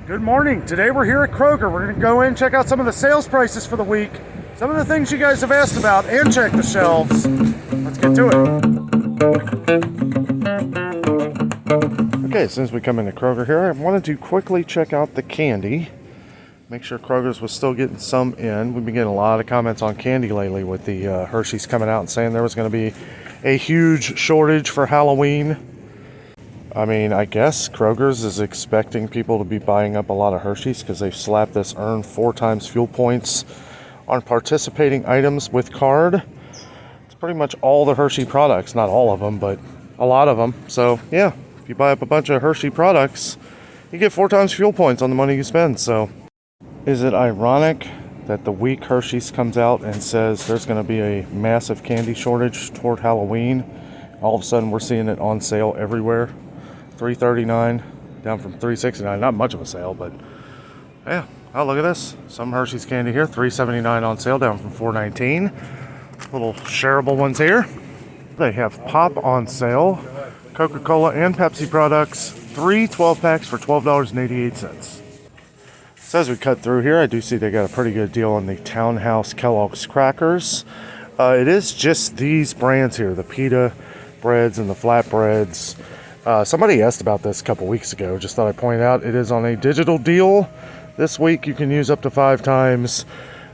Good morning. Today we're here at Kroger. We're going to go in, check out some of the sales prices for the week, some of the things you guys have asked about, and check the shelves. Let's get to it. Okay, as soon as we come into Kroger here, I wanted to quickly check out the candy. Make sure Kroger's was still getting some in. We've been getting a lot of comments on candy lately with the Hershey's coming out and saying there was going to be a huge shortage for Halloween. I mean, I guess Kroger's is expecting people to be buying up a lot of Hershey's because they've slapped this earn 4 times fuel points on participating items with card. It's pretty much all the Hershey products, not all of them, but a lot of them. So yeah, if you buy up a bunch of Hershey products, you get 4 times fuel points on the money you spend. So is it ironic that the week Hershey's comes out and says there's going to be a massive candy shortage toward Halloween, all of a sudden we're seeing it on sale everywhere? $3.39 down from $3.69. Not much of a sale, but yeah. Oh, look at this. Some Hershey's candy here, $3.79 on sale, down from $4.19. Little shareable ones here. They have pop on sale. Coca-Cola and Pepsi products. 3 12-packs for $12.88. So as we cut through here, I do see they got a pretty good deal on the Townhouse Kellogg's Crackers. It is just these brands here, the pita breads and the flatbreads. Somebody asked about this a couple weeks ago. Just thought I'd point out it is on a digital deal. This week you can use up to 5 times.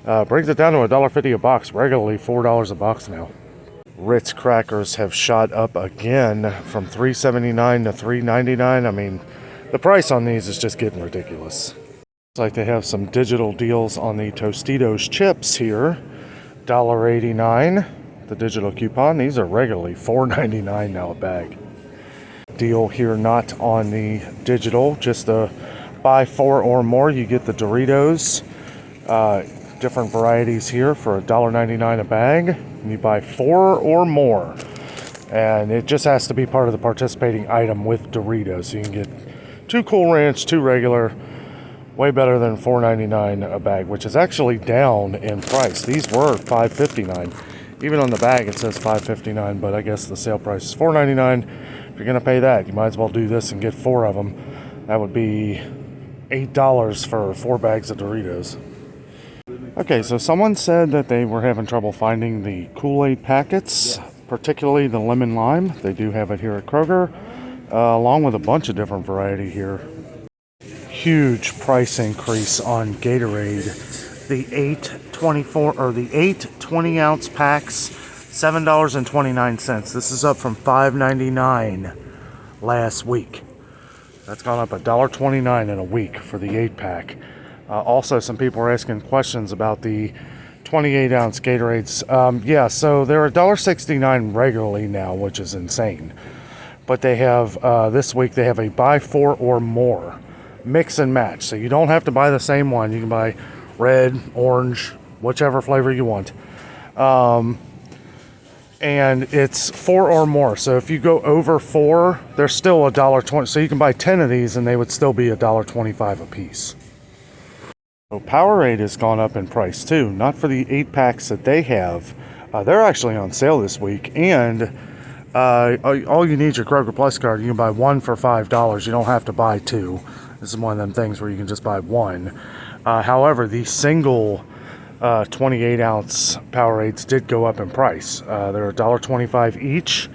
Brings it down to $1.50 a box. Regularly $4 a box now. Ritz Crackers have shot up again from $3.79 to $3.99. I mean, the price on these is just getting ridiculous. Looks like they have some digital deals on the Tostitos chips here. $1.89. The digital coupon. These are regularly $4.99 now a bag. Deal here not on the digital, just buy 4 or more, you get the Doritos, different varieties here for $1.99 a bag, and you buy 4 or more, and it just has to be part of the participating item with Doritos. So you can get 2 Cool Ranch, 2 regular, way better than $4.99 a bag, which is actually down in price. These were $5.59. Even on the bag it says $5.59, but I guess the sale price is $4.99. If you're going to pay that, you might as well do this and get 4 of them. That would be $8 for 4 bags of Doritos. Okay, so someone said that they were having trouble finding the Kool-Aid Packets, particularly the lemon lime. They do have it here at Kroger, along with a bunch of different variety here. Huge price increase on Gatorade. The 8 20-ounce packs, $7.29. This is up from $5.99 last week. That's gone up $1.29 in a week for the 8-pack. Also, some people are asking questions about the 28-ounce Gatorades. Yeah, so they're $1.69 regularly now, which is insane. But they have, this week, they have a buy 4 or more. Mix and match. So you don't have to buy the same one. You can buy red, orange, whichever flavor you want. And it's 4 or more. So if you go over 4, they're still $1.20. So you can buy 10 of these and they would still be $1.25 a piece. So Powerade has gone up in price too. Not for the 8-packs that they have. They're actually on sale this week. And all you need is your Kroger Plus card. You can buy 1 for $5. You don't have to buy 2. This is one of them things where you can just buy 1. However, the single 28-ounce Powerades did go up in price. They're $1.25 each.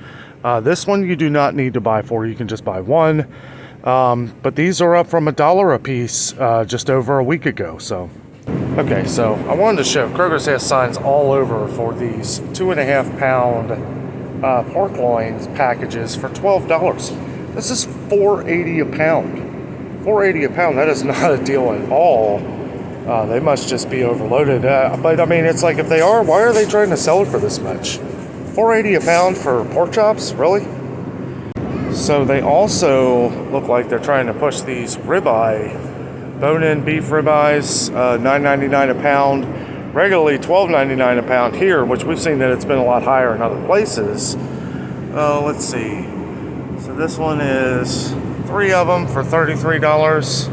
This one you do not need to buy 4. You can just buy 1. But these are up from $1 a piece just over a week ago. So, okay, so I wanted to show Kroger's has signs all over for these 2.5-pound pork loins packages for $12. This is $4.80 a pound. $4.80 a pound. That is not a deal at all. They must just be overloaded. But I mean, it's like, if they are, why are they trying to sell it for this much? $4.80 a pound for pork chops? Really? So they also look like they're trying to push these ribeye, bone-in beef ribeyes, $9.99 a pound. Regularly $12.99 a pound here, which we've seen that it's been a lot higher in other places. Let's see. So this one is 3 of them for $33.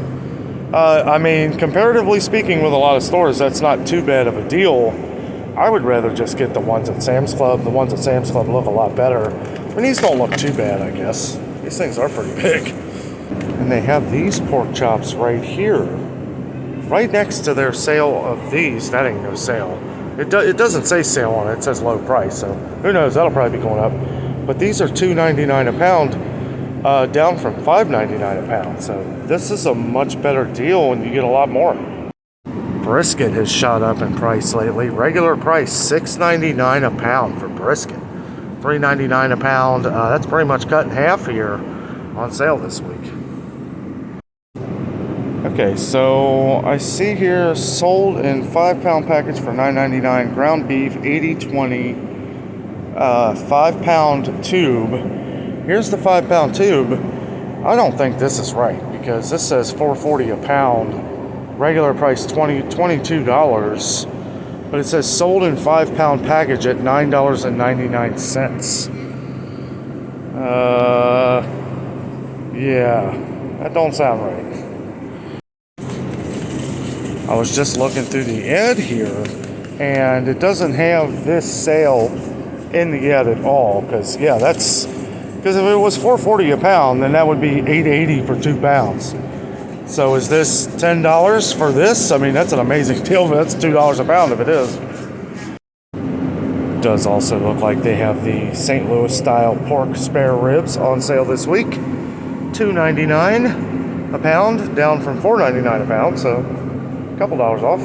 I mean, comparatively speaking, with a lot of stores, that's not too bad of a deal. I would rather just get the ones at Sam's Club. The ones at Sam's Club look a lot better. I mean, these don't look too bad, I guess. These things are pretty big. And they have these pork chops right here, right next to their sale of these. That ain't no sale. It doesn't say sale on it. It says low price. So who knows? That'll probably be going up. But these are $2.99 a pound, down from $5.99 a pound. So this is a much better deal, and you get a lot more. Brisket has shot up in price lately. Regular price $6.99 a pound for brisket. $3.99 a pound. That's pretty much cut in half here on sale this week. Okay, so I see here sold in 5-pound package for $9.99. Ground beef 80/20, 5-pound tube. Here's the 5-pound tube. I don't think this is right because this says $4.40 a pound. Regular price $22, but it says sold in 5-pound package at $9.99. Yeah, that don't sound right. I was just looking through the ad here, and it doesn't have this sale in the ad at all. Because if it was $4.40 a pound, then that would be $8.80 for 2 pounds. So is this $10 for this? I mean, that's an amazing deal. That's $2 a pound if it is. It does also look like they have the St. Louis style pork spare ribs on sale this week. $2.99 a pound, down from $4.99 a pound, so a couple dollars off.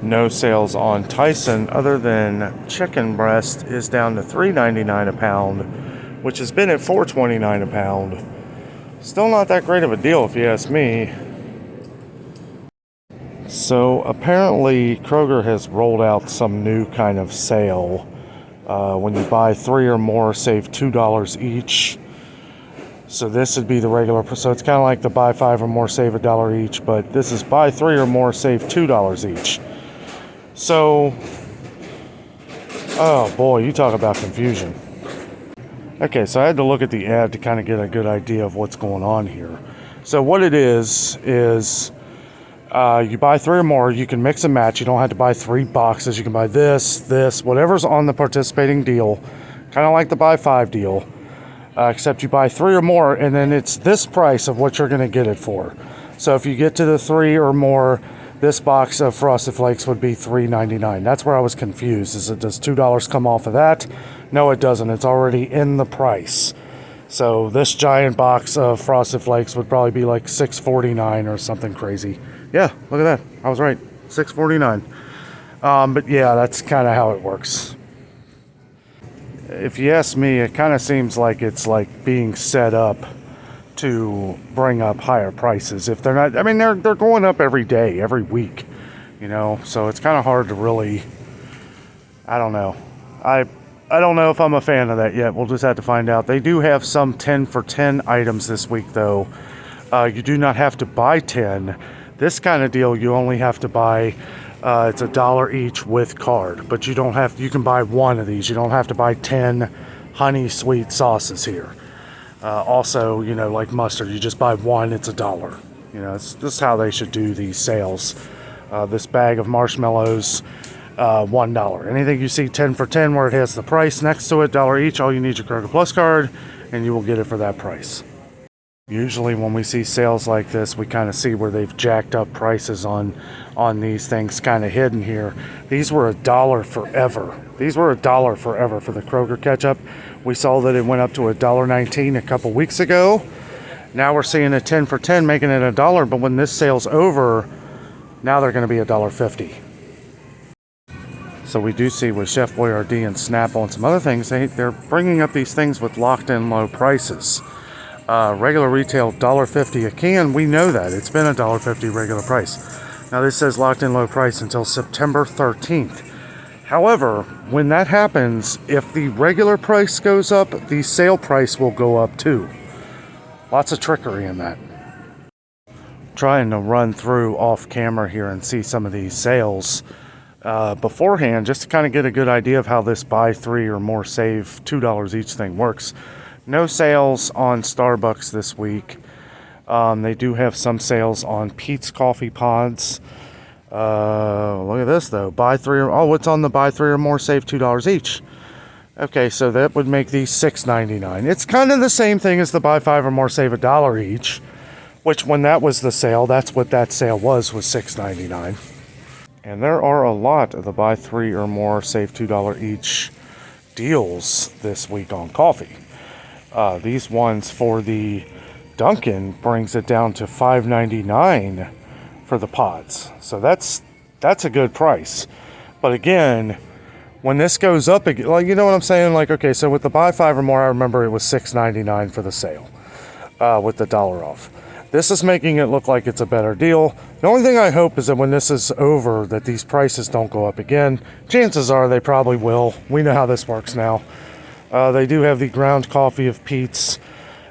No sales on Tyson other than chicken breast is down to $3.99 a pound, which has been at $4.29 a pound. Still not that great of a deal if you ask me. So apparently Kroger has rolled out some new kind of sale. When you buy 3 or more, save $2 each. So this would be the regular, so it's kind of like the buy 5 or more, save $1 each, but this is buy 3 or more, save $2 each. So, oh boy, you talk about confusion. Okay, so I had to look at the ad to kind of get a good idea of what's going on here. So what it is you buy 3 or more, you can mix and match. You don't have to buy 3 boxes. You can buy this, whatever's on the participating deal, kind of like the buy 5 deal, except you buy 3 or more, and then it's this price of what you're going to get it for. So if you get to the 3 or more, this box of Frosted Flakes would be $3.99. That's where I was confused. Does $2 come off of that? No, it doesn't. It's already in the price. So this giant box of Frosted Flakes would probably be like $6.49 or something crazy. Yeah, look at that. I was right. $6.49. But yeah, that's kind of how it works. If you ask me, it kind of seems like it's like being set up to bring up higher prices. If they're not, I mean, they're going up every day, every week, so it's kind of hard to really, I don't know. I don't know if I'm a fan of that yet. We'll just have to find out. They do have some 10 for 10 items this week, though. You do not have to buy 10. This kind of deal, you only have to buy, it's $1 each with card, but you can buy 1 of these. You don't have to buy 10 honey sweet sauces here. Also, like mustard, you just buy 1, it's $1. This is how they should do these sales. This bag of marshmallows, $1. Anything you see 10 for 10 where it has the price next to it, $1 each, all you need is your Kroger Plus card, and you will get it for that price. Usually when we see sales like this, we kind of see where they've jacked up prices on these things kind of hidden here. These were $1 forever. These were $1 forever for the Kroger ketchup. We saw that it went up to $1.19 a couple weeks ago. Now we're seeing a 10 for 10 making it $1, but when this sale's over, now they're going to be $1.50. So we do see with Chef Boyardee and Snapple and some other things, they're bringing up these things with locked in low prices. Regular retail $1.50 a can, we know that. It's been $1.50 regular price. Now this says locked in low price until September 13th. However, when that happens, if the regular price goes up, the sale price will go up too. Lots of trickery in that. Trying to run through off camera here and see some of these sales beforehand, just to kind of get a good idea of how this buy 3 or more save $2 each thing works. No sales on Starbucks this week. They do have some sales on Pete's Coffee Pods. Look at this though. What's on the buy 3 or more, save $2 each. Okay, so that would make these $6.99. It's kind of the same thing as the buy 5 or more, save $1 each, which when that was the sale, that's what that sale was $6.99. And there are a lot of the buy 3 or more, save $2 each deals this week on coffee. These ones for the Dunkin' brings it down to $5.99 for the pods. So that's a good price. But again, when this goes up again, like, you know what I'm saying? Like, okay, so with the buy 5 or more, I remember it was $6.99 for the sale, with the dollar off. This is making it look like it's a better deal. The only thing I hope is that when this is over, that these prices don't go up again. Chances are they probably will. We know how this works now. They do have the ground coffee of Pete's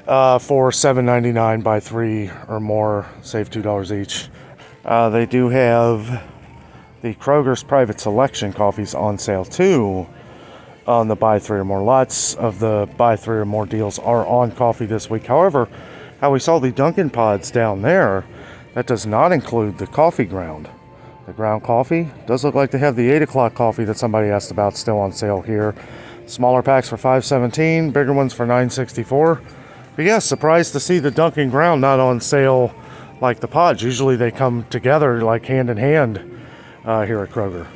for $7.99, buy 3 or more, save $2 each. They do have the Kroger's Private Selection coffees on sale too on the buy 3 or more. Lots of the buy 3 or more deals are on coffee this week. However, how we saw the Dunkin' pods down there, that does not include the coffee ground. The ground coffee does look like they have the 8 o'clock coffee that somebody asked about still on sale here. Smaller packs for $5.17, bigger ones for $9.64. But yeah, surprised to see the Dunkin' ground not on sale like the pods. Usually they come together like hand in hand here at Kroger.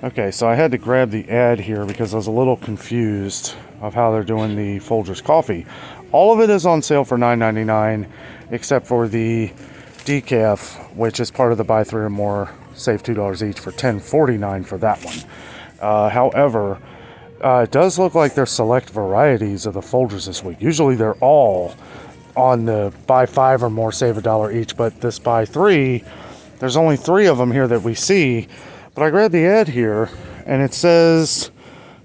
Okay, so I had to grab the ad here because I was a little confused of how they're doing the Folgers coffee. All of it is on sale for $9.99 except for the decaf, which is part of the buy 3 or more, save $2 each for $10.49 for that one. However, it does look like there's select varieties of the Folgers this week. Usually they're all on the buy 5 or more, save $1 each, but this buy 3, there's only 3 of them here that we see. But I grabbed the ad here, and it says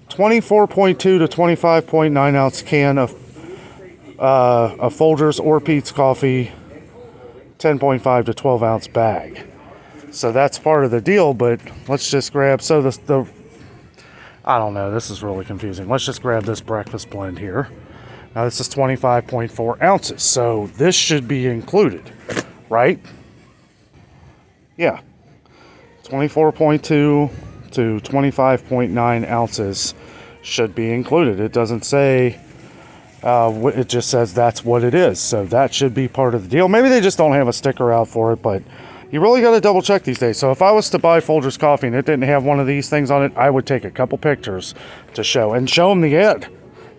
24.2 to 25.9 ounce can of Folgers or Pete's coffee, 10.5 to 12 ounce bag. So that's part of the deal, but let's just grab, so the I don't know, this is really confusing. Let's just grab this breakfast blend here. Now this is 25.4 ounces, so this should be included, right? Yeah. 24.2 to 25.9 ounces should be included. It doesn't say, it just says that's what it is. So that should be part of the deal. Maybe they just don't have a sticker out for it, but you really got to double check these days. So if I was to buy Folgers coffee and it didn't have one of these things on it, I would take a couple pictures to show them the ad.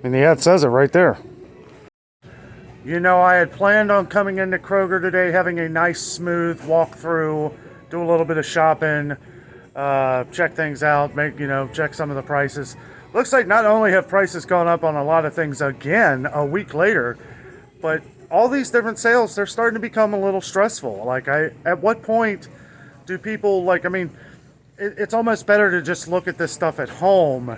And the ad says it right there. You know, I had planned on coming into Kroger today, having a nice smooth walkthrough, do a little bit of shopping, check things out, check some of the prices. Looks like not only have prices gone up on a lot of things again a week later, but all these different sales, they're starting to become a little stressful. At what point do people, it's almost better to just look at this stuff at home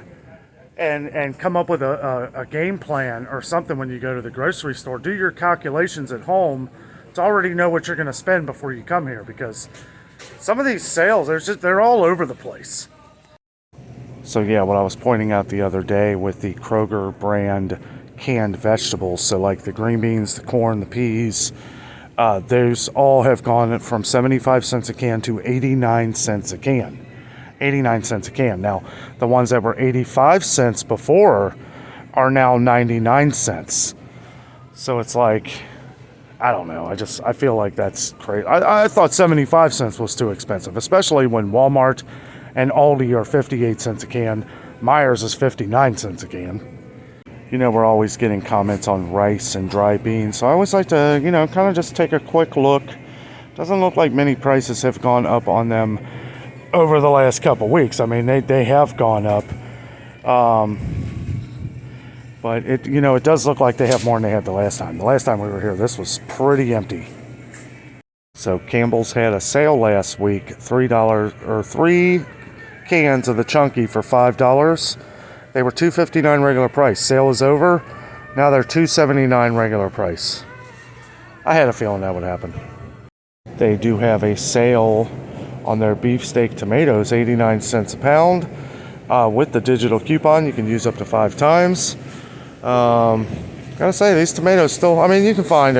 and come up with a game plan or something when you go to the grocery store. Do your calculations at home to already know what you're going to spend before you come here, because some of these sales, they're all over the place. So yeah, what I was pointing out the other day with the Kroger brand canned vegetables, so like the green beans, the corn, the peas, those all have gone from 75 cents a can to 89 cents a can. 89 cents a can. Now, the ones that were 85 cents before are now 99 cents. So it's like, I don't know. I feel like that's crazy. I thought 75 cents was too expensive, especially when Walmart and Aldi are 58 cents a can. Myers is 59 cents a can. You know, we're always getting comments on rice and dry beans. So I always like to, kind of just take a quick look. Doesn't look like many prices have gone up on them over the last couple weeks. I mean, they have gone up. But it does look like they have more than they had the last time. The last time we were here, this was pretty empty. So Campbell's had a sale last week, $3 cans of the chunky for $5. They were $2.59 regular price. Sale is over. Now they're $2.79 regular price. I had a feeling that would happen. They do have a sale on their beefsteak tomatoes, 89 cents a pound. With the digital coupon, you can use up to 5 times. Gotta say, these tomatoes still, you can find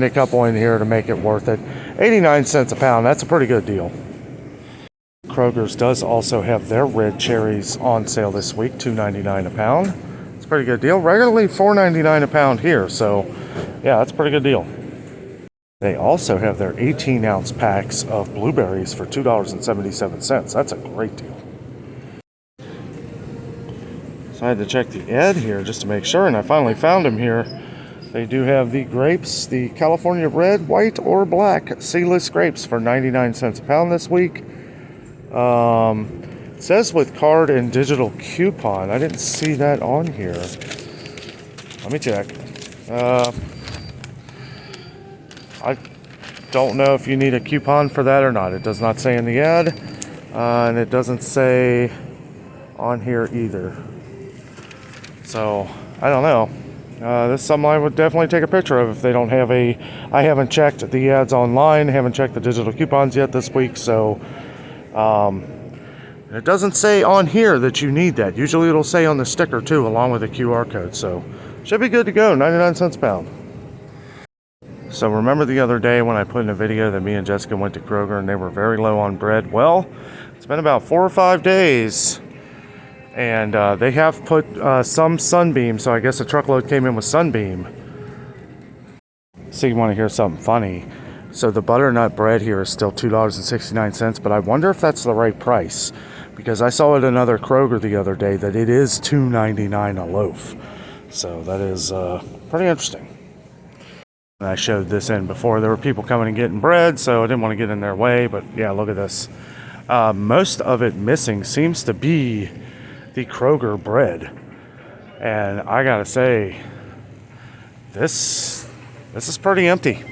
a couple in here to make it worth it. 89 cents a pound, that's a pretty good deal. Kroger's does also have their red cherries on sale this week, $2.99 a pound. It's a pretty good deal. Regularly $4.99 a pound here, so yeah, that's a pretty good deal. They also have their 18-ounce packs of blueberries for $2.77. That's a great deal. So I had to check the ad here just to make sure, and I finally found them here. They do have the grapes, the California red, white, or black seedless grapes for 99 cents a pound this week. It says with card and digital coupon. I didn't see that on here. Let me check. I don't know if you need a coupon for that or not. It does not say in the ad, and it doesn't say on here either. So, I don't know. This is something I would definitely take a picture of if they don't have a... I haven't checked the ads online, haven't checked the digital coupons yet this week, so... it doesn't say on here that you need that. Usually it'll say on the sticker too, along with the QR code, so... should be good to go, 99 cents a pound. So remember the other day when I put in a video that me and Jessica went to Kroger and they were very low on bread? Well, it's been about 4 or 5 days... and they have put some Sunbeam, so I guess a truckload came in with Sunbeam. So you want to hear something funny. So the Butternut Bread here is still $2.69, but I wonder if that's the right price. Because I saw at another Kroger the other day that it is $2.99 a loaf. So that is pretty interesting. And I showed this in before. There were people coming and getting bread, so I didn't want to get in their way. But yeah, look at this. Most of it missing seems to be the Kroger bread, and I gotta say, this is pretty empty.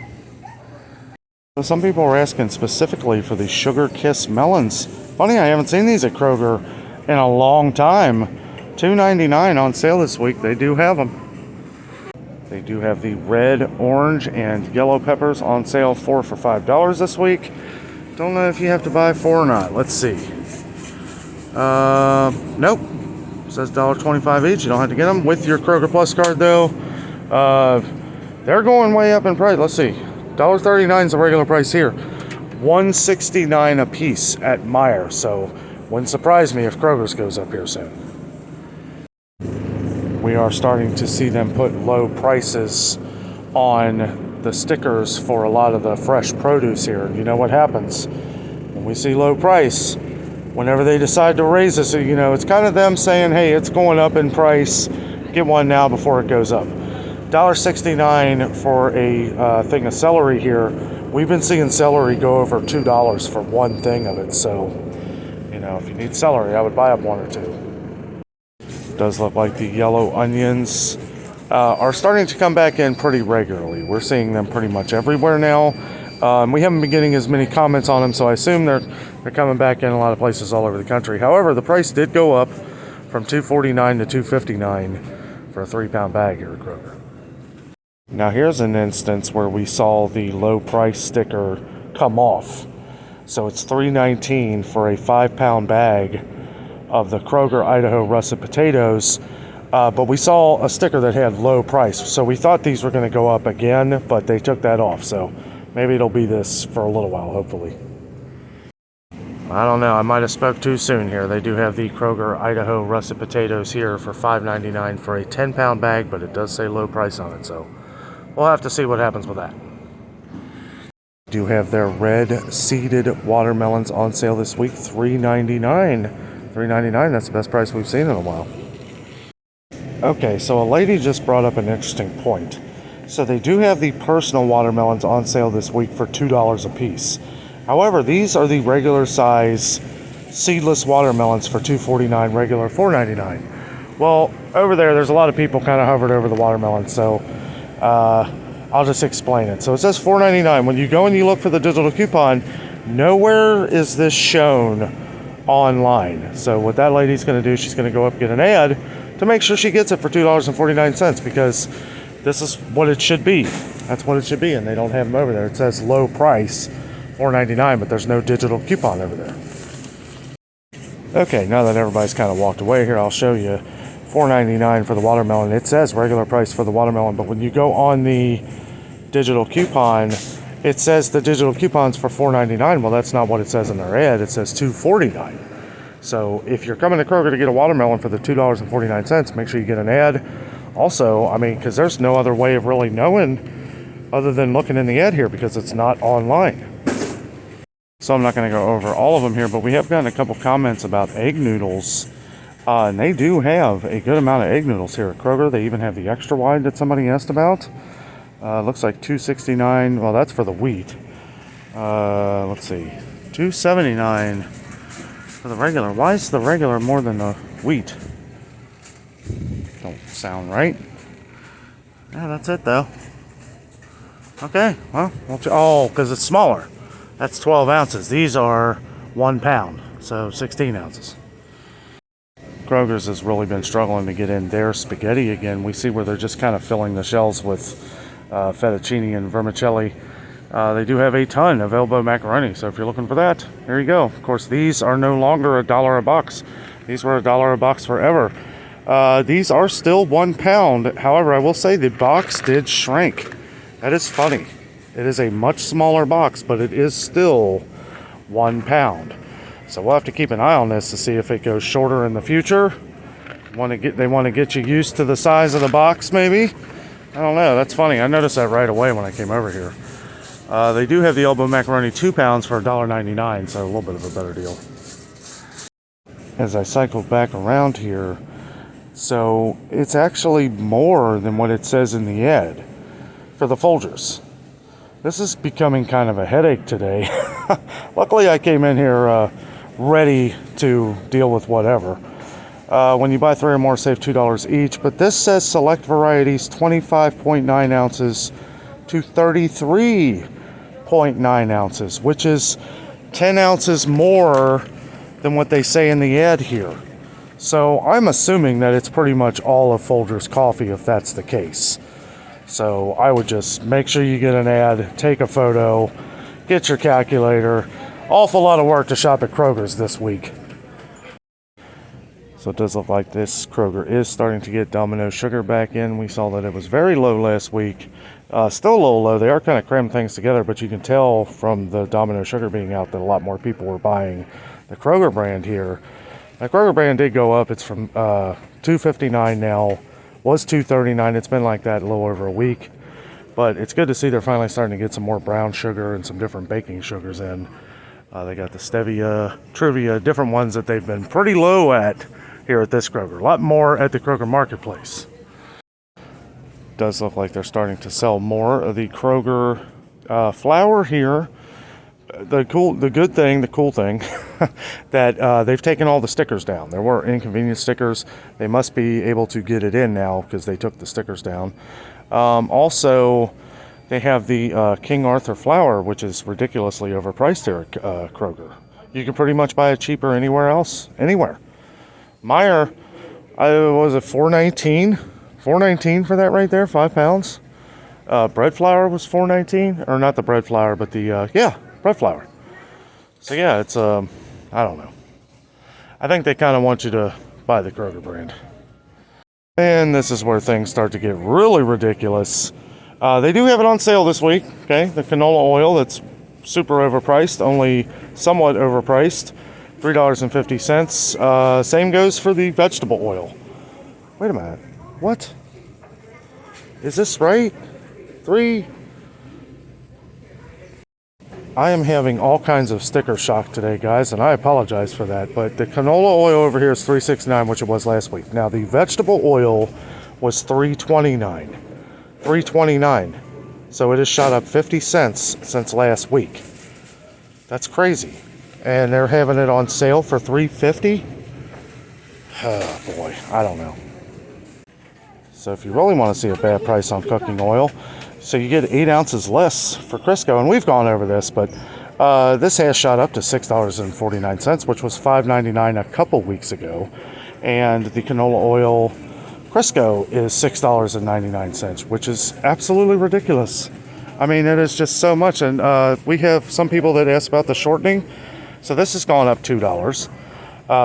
So some people are asking specifically for the Sugar Kiss melons. Funny, I haven't seen these at Kroger in a long time. $2.99 on sale this week. They do have them. They do have the red, orange, and yellow peppers on sale, 4 for $5 this week. Don't know if you have to buy 4 or not. Let's see. Nope. It says $1.25 each. You don't have to get them with your Kroger Plus card, though. They're going way up in price. Let's see. $1.39 is the regular price here. $1.69 a piece at Meijer. So, wouldn't surprise me if Kroger's goes up here soon. We are starting to see them put low prices on the stickers for a lot of the fresh produce here. You know what happens when we see low price? Whenever they decide to raise this, you know, it's kind of them saying, hey, it's going up in price. Get one now before it goes up. $1.69 for a thing of celery here. We've been seeing celery go over $2 for one thing of it. So, you know, if you need celery, I would buy up 1 or 2. It does look like the yellow onions are starting to come back in pretty regularly. We're seeing them pretty much everywhere now. We haven't been getting as many comments on them, so I assume they're coming back in a lot of places all over the country. However, the price did go up from $2.49 to $2.59 for a 3-pound bag here at Kroger. Now here's an instance where we saw the low price sticker come off. So it's $3.19 for a 5-pound bag of the Kroger Idaho Russet potatoes. But we saw a sticker that had low price. So we thought these were going to go up again, but they took that off. So maybe it'll be this for a little while, hopefully. I don't know. I might have spoke too soon here. They do have the Kroger Idaho Russet potatoes here for $5.99 for a 10-pound bag, but it does say low price on it. So we'll have to see what happens with that. They do have their red seeded watermelons on sale this week, $3.99. $3.99, that's the best price we've seen in a while. Okay, so a lady just brought up an interesting point. So they do have the personal watermelons on sale this week for $2 a piece. However, these are the regular size seedless watermelons for $2.49, regular $4.99. Well, over there's a lot of people kind of hovered over the watermelon, so I'll just explain it. So it says $4.99. When you go and you look for the digital coupon, nowhere is this shown online. So what that lady's going to do, she's going to go up and get an ad to make sure she gets it for $2.49, because this is what it should be. That's what it should be, and they don't have them over there. It says low price, $4.99, but there's no digital coupon over there. Okay, now that everybody's kind of walked away here, I'll show you $4.99 for the watermelon. It says regular price for the watermelon, but when you go on the digital coupon, it says the digital coupons for $4.99. Well, that's not what it says in their ad. It says $2.49. So if you're coming to Kroger to get a watermelon for the $2.49, make sure you get an ad. Also, I mean, because there's no other way of really knowing other than looking in the ad here because it's not online. So I'm not going to go over all of them here, but we have gotten a couple comments about egg noodles. And they do have a good amount of egg noodles here at Kroger. They even have the extra wide that somebody asked about. Looks like $2.69. Well, that's for the wheat. Let's see. $2.79 for the regular. Why is the regular more than the wheat? Don't sound right. Yeah, that's it though. Okay, well, oh, because it's smaller. That's 12 ounces. These are 1 pound, so 16 ounces. Kroger's has really been struggling to get in their spaghetti again. We see where they're just kind of filling the shelves with fettuccine and vermicelli. They do have a ton of elbow macaroni, so if you're looking for that, there you go. Of course, these are no longer $1 a box. These were $1 a box forever. These are still 1 pound. However, I will say the box did shrink. That is funny. It is a much smaller box, but it is still 1 pound. So we'll have to keep an eye on this to see if it goes shorter in the future. They want to get you used to the size of the box, maybe. I don't know. That's funny. I noticed that right away when I came over here. They do have the elbow macaroni 2 pounds for $1.99, so a little bit of a better deal. As I cycled back around here, so it's actually more than what it says in the ad for the Folgers. This is becoming kind of a headache today. Luckily, I came in here ready to deal with whatever. When you buy 3 or more, save $2 each. But this says select varieties 25.9 ounces to 33.9 ounces, which is 10 ounces more than what they say in the ad here. So I'm assuming that it's pretty much all of Folgers coffee if that's the case. So I would just make sure you get an ad, take a photo, get your calculator. Awful lot of work to shop at Kroger's this week. So it does look like this Kroger is starting to get Domino sugar back in. We saw that it was very low last week. Still a little low. They are kind of cramming things together, but you can tell from the Domino sugar being out that a lot more people were buying the Kroger brand here. The Kroger brand did go up. It's from $2.59 now. Was $2.39. It's been like that a little over a week. But it's good to see they're finally starting to get some more brown sugar and some different baking sugars in. They got the stevia, trivia, different ones that they've been pretty low at here at this Kroger. A lot more at the Kroger Marketplace. Does look like they're starting to sell more of the Kroger flour here. The cool thing that they've taken all the stickers down. There were inconvenience stickers. They must be able to get it in now because they took the stickers down. Also, they have the King Arthur flour, which is ridiculously overpriced here at Kroger. You can pretty much buy it cheaper anywhere else. Anywhere. Meijer, was it $4.19? $4.19 for that right there, 5 pounds. Bread flour was $4.19, or not the bread flour, but the bread flour. So yeah, it's I don't know. I think they kind of want you to buy the Kroger brand. And this is where things start to get really ridiculous. They do have it on sale this week. Okay, the canola oil that's super overpriced, only somewhat overpriced, $3.50. Same goes for the vegetable oil. Wait a minute. What? Is this right? I am having all kinds of sticker shock today, guys, and I apologize for that. But the canola oil over here is $3.69, which it was last week. Now, the vegetable oil was $3.29. $3.29. So it has shot up 50 cents since last week. That's crazy. And they're having it on sale for $3.50? Oh, boy. I don't know. So if you really want to see a bad price on cooking oil, so you get 8 ounces less for Crisco, and we've gone over this, but this has shot up to $6.49, which was $5.99 a couple weeks ago, and the canola oil Crisco is $6.99, which is absolutely ridiculous. I mean, it is just so much, and we have some people that ask about the shortening, so this has gone up $2.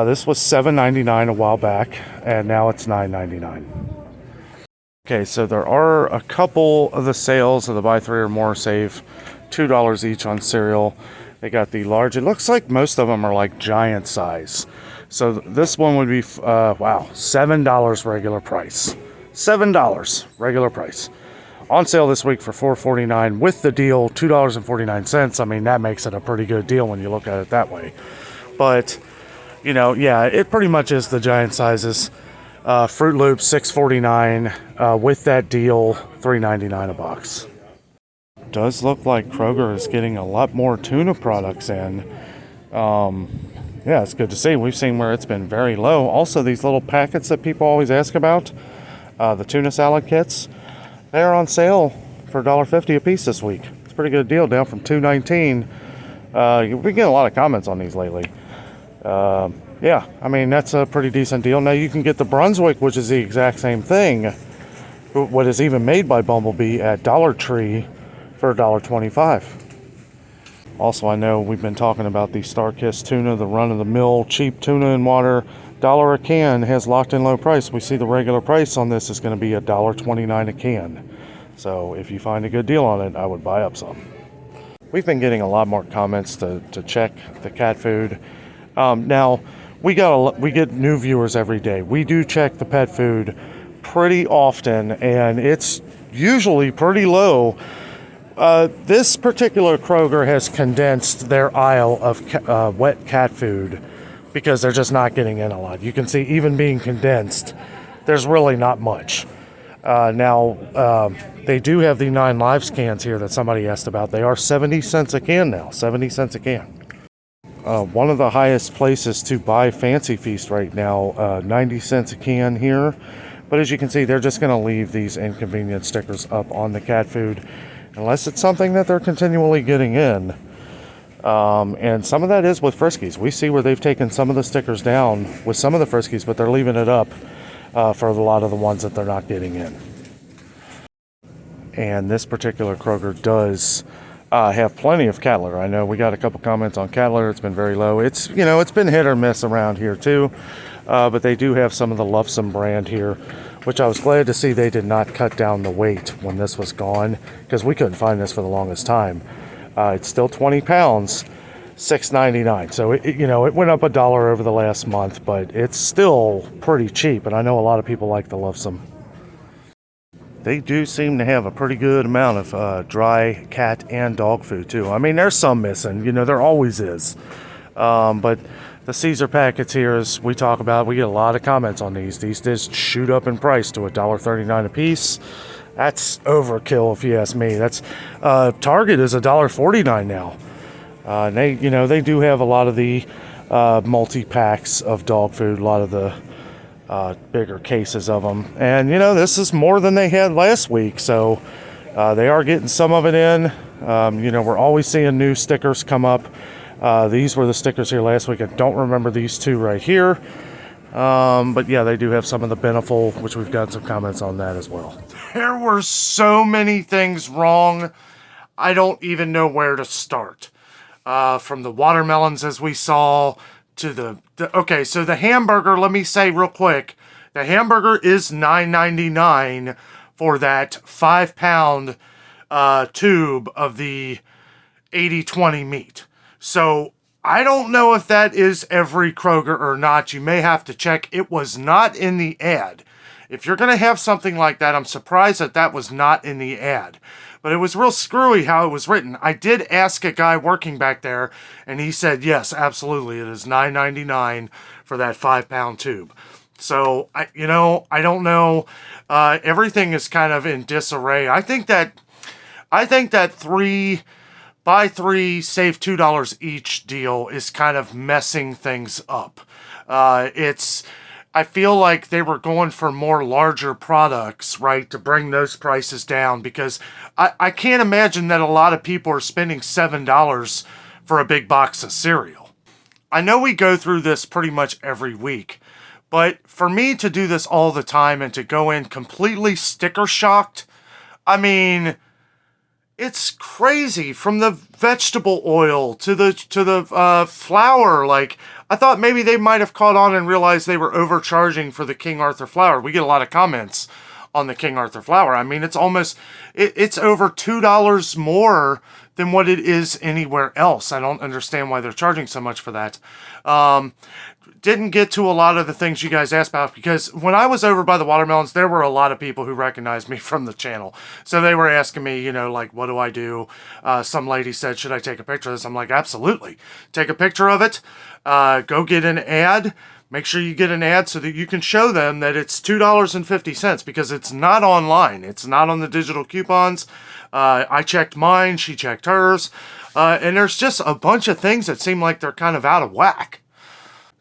This was $7.99 a while back, and now it's $9.99. Okay, so there are a couple of the sales of the buy 3 or more, save $2 each on cereal. They got the large. It looks like most of them are like giant size. So this one would be, wow, $7 regular price. $7 regular price. On sale this week for $4.49 with the deal, $2.49. I mean, that makes it a pretty good deal when you look at it that way. But, you know, yeah, it pretty much is the giant sizes. Fruit Loops, $6.49. With that deal, $3.99 a box. Does look like Kroger is getting a lot more tuna products in. Yeah, it's good to see. We've seen where it's been very low. Also, these little packets that people always ask about, the tuna salad kits, they're on sale for $1.50 a piece this week. It's a pretty good deal, down from $2.19. We get a lot of comments on these lately. Yeah, I mean, that's a pretty decent deal. Now, you can get the Brunswick, which is the exact same thing, what is even made by Bumblebee, at Dollar Tree for $1.25. Also, I know we've been talking about the Star-Kissed tuna, the run-of-the-mill cheap tuna in water. $1 a can has locked in low price. We see the regular price on this is going to be $1.29 a can. So if you find a good deal on it, I would buy up some. We've been getting a lot more comments to check the cat food. Now, we get new viewers every day. We do check the pet food pretty often, and it's usually pretty low. This particular Kroger has condensed their aisle of wet cat food because they're just not getting in a lot. You can see, even being condensed, there's really not much. Now, they do have the 9 Lives cans here that somebody asked about. They are 70 cents a can now, 70 cents a can. One of the highest places to buy Fancy Feast right now, 90 cents a can here. But as you can see, they're just going to leave these inconvenient stickers up on the cat food, unless it's something that they're continually getting in. And some of that is with Friskies. We see where they've taken some of the stickers down with some of the Friskies, but they're leaving it up for a lot of the ones that they're not getting in. And this particular Kroger does have plenty of cat litter. I know we got a couple comments on cat litter. It's been very low. It's, you know, it's been hit or miss around here too. But they do have some of the Lovesome brand here, which I was glad to see they did not cut down the weight when this was gone, because we couldn't find this for the longest time. It's still 20 pounds, $6.99. So, it went up $1 over the last month, but it's still pretty cheap. And I know a lot of people like the Lovesome. They do seem to have a pretty good amount of dry cat and dog food, too. I mean, there's some missing. There always is. But the Caesar packets here, as we talk about, we get a lot of comments on these. These did shoot up in price to $1.39 a piece. That's overkill, if you ask me. That's Target is $1.49 now. They do have a lot of the multi-packs of dog food, a lot of the bigger cases of them. And, this is more than they had last week. So they are getting some of it in. We're always seeing new stickers come up. These were the stickers here last week. I don't remember these two right here. But yeah, they do have some of the Beneful, which we've got some comments on that as well. There were so many things wrong. I don't even know where to start. From the watermelons, as we saw, to okay, so the hamburger, let me say real quick, the hamburger is $9.99 for that 5-pound tube of the 80/20 meat. So I don't know if that is every Kroger or not. You may have to check. It was not in the ad. If you're going to have something like that, I'm surprised that was not in the ad. But it was real screwy how it was written. I did ask a guy working back there, and he said, yes, absolutely, it is $9.99 for that 5-pound tube. So, I don't know. Everything is kind of in disarray. I think that 3 buy 3, save $2 each deal is kind of messing things up. I feel like they were going for more larger products, right, to bring those prices down, because I can't imagine that a lot of people are spending $7 for a big box of cereal. I know we go through this pretty much every week, but for me to do this all the time and to go in completely sticker shocked, I mean, it's crazy. From the vegetable oil to the flour. Like, I thought maybe they might have caught on and realized they were overcharging for the King Arthur flour. We get a lot of comments on the King Arthur flour. I mean, it's over $2 more than what it is anywhere else. I don't understand why they're charging so much for that. Didn't get to a lot of the things you guys asked about, because when I was over by the watermelons, there were a lot of people who recognized me from the channel. So they were asking me, you know, like, what do I do? Some lady said, should I take a picture of this? I'm like, absolutely. Take a picture of it. Go get an ad. Make sure you get an ad so that you can show them that it's $2.50, because it's not online. It's not on the digital coupons. I checked mine. She checked hers. And there's just a bunch of things that seem like they're kind of out of whack.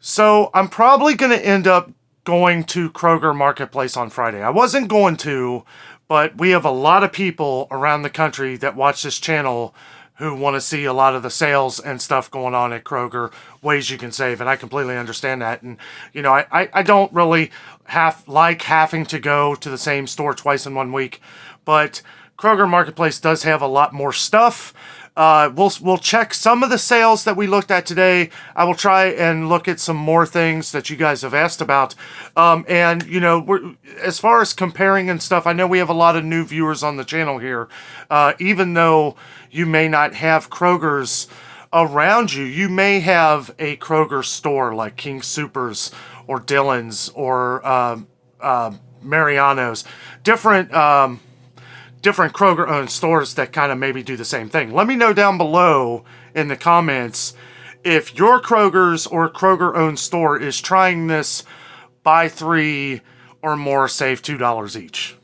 So I'm probably going to end up going to Kroger Marketplace on Friday. I wasn't going to, but we have a lot of people around the country that watch this channel who want to see a lot of the sales and stuff going on at Kroger, ways you can save, and I completely understand that. And, you know, I don't really like having to go to the same store twice in 1 week, but Kroger Marketplace does have a lot more stuff. We'll check some of the sales that we looked at today. I will try and look at some more things that you guys have asked about. And, you know, as far as comparing and stuff, I know we have a lot of new viewers on the channel here. Even though you may not have Kroger's around you, you may have a Kroger store like King Soopers or Dillon's or Mariano's. Different Kroger-owned stores that kind of maybe do the same thing. Let me know down below in the comments if your Kroger's or Kroger-owned store is trying this buy 3 or more, save $2 each.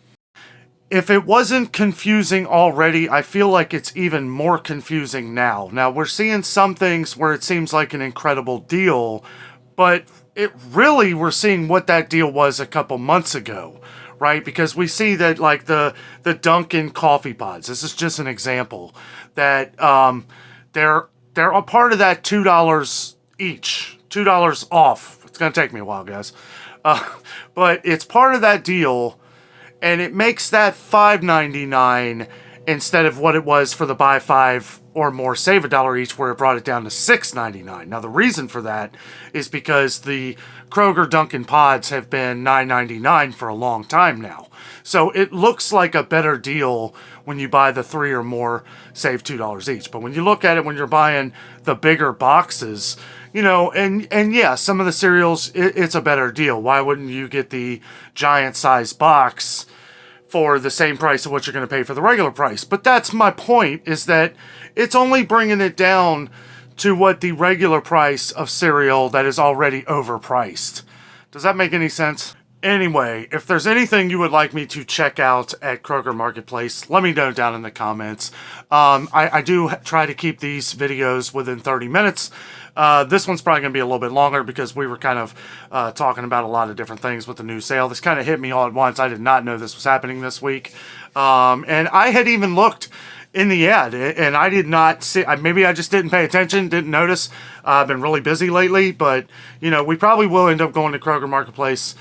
If it wasn't confusing already, I feel like it's even more confusing now. Now, we're seeing some things where it seems like an incredible deal, but we're seeing what that deal was a couple months ago. Right? Because we see that, like, the Dunkin' coffee pods, this is just an example, that they're a part of that $2 each, $2 off. It's going to take me a while, guys. But it's part of that deal, and it makes that $5.99 instead of what it was for the buy 5 or more, save $1 each, where it brought it down to $6.99. Now, the reason for that is because the Kroger Dunkin' pods have been $9.99 for a long time now. So it looks like a better deal when you buy the 3 or more, save $2 each. But when you look at it, when you're buying the bigger boxes, you know, and yeah, some of the cereals, it's a better deal. Why wouldn't you get the giant size box for the same price of what you're going to pay for the regular price? But that's my point, is that it's only bringing it down to what the regular price of cereal that is already overpriced. Does that make any sense? Anyway, if there's anything you would like me to check out at Kroger Marketplace, let me know down in the comments. I do try to keep these videos within 30 minutes. This one's probably going to be a little bit longer because we were kind of talking about a lot of different things with the new sale. This kind of hit me all at once. I did not know this was happening this week. And I had even looked in the ad, and I did not see, maybe I just didn't pay attention, didn't notice. I've been really busy lately, but, you know, we probably will end up going to Kroger Marketplace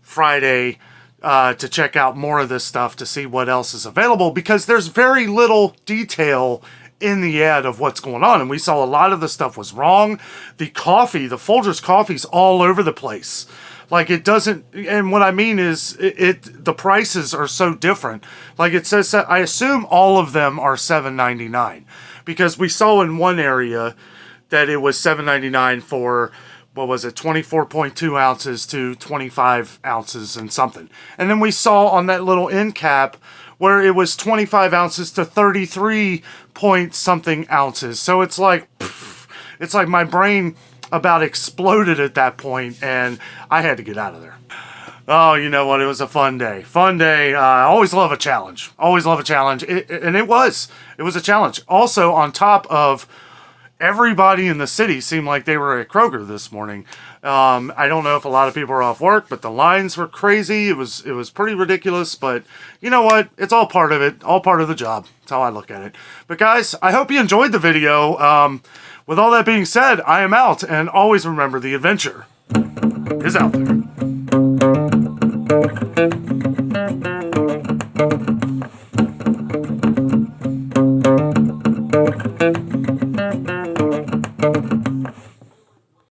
Friday to check out more of this stuff, to see what else is available, because there's very little detail in the ad of what's going on, and we saw a lot of the stuff was wrong. The coffee, the Folgers coffee's all over the place. Like, it doesn't, and what I mean is, the prices are so different. Like, it says, I assume all of them are $7.99, because we saw in one area that it was $7.99 for, what was it, 24.2 ounces to 25 ounces and something. And then we saw on that little end cap where it was 25 ounces to 33 point something ounces. So it's like my brain about exploded at that point, and I had to get out of there. Oh, you know what? It was a fun day. Fun day. I always love a challenge. Always love a challenge. And it was a challenge. Also, on top of everybody in the city seemed like they were at Kroger this morning. I don't know if a lot of people were off work, but the lines were crazy. It was pretty ridiculous, but you know what? It's all part of it. All part of the job. That's how I look at it. But guys, I hope you enjoyed the video. With all that being said, I am out, and always remember, the adventure is out there.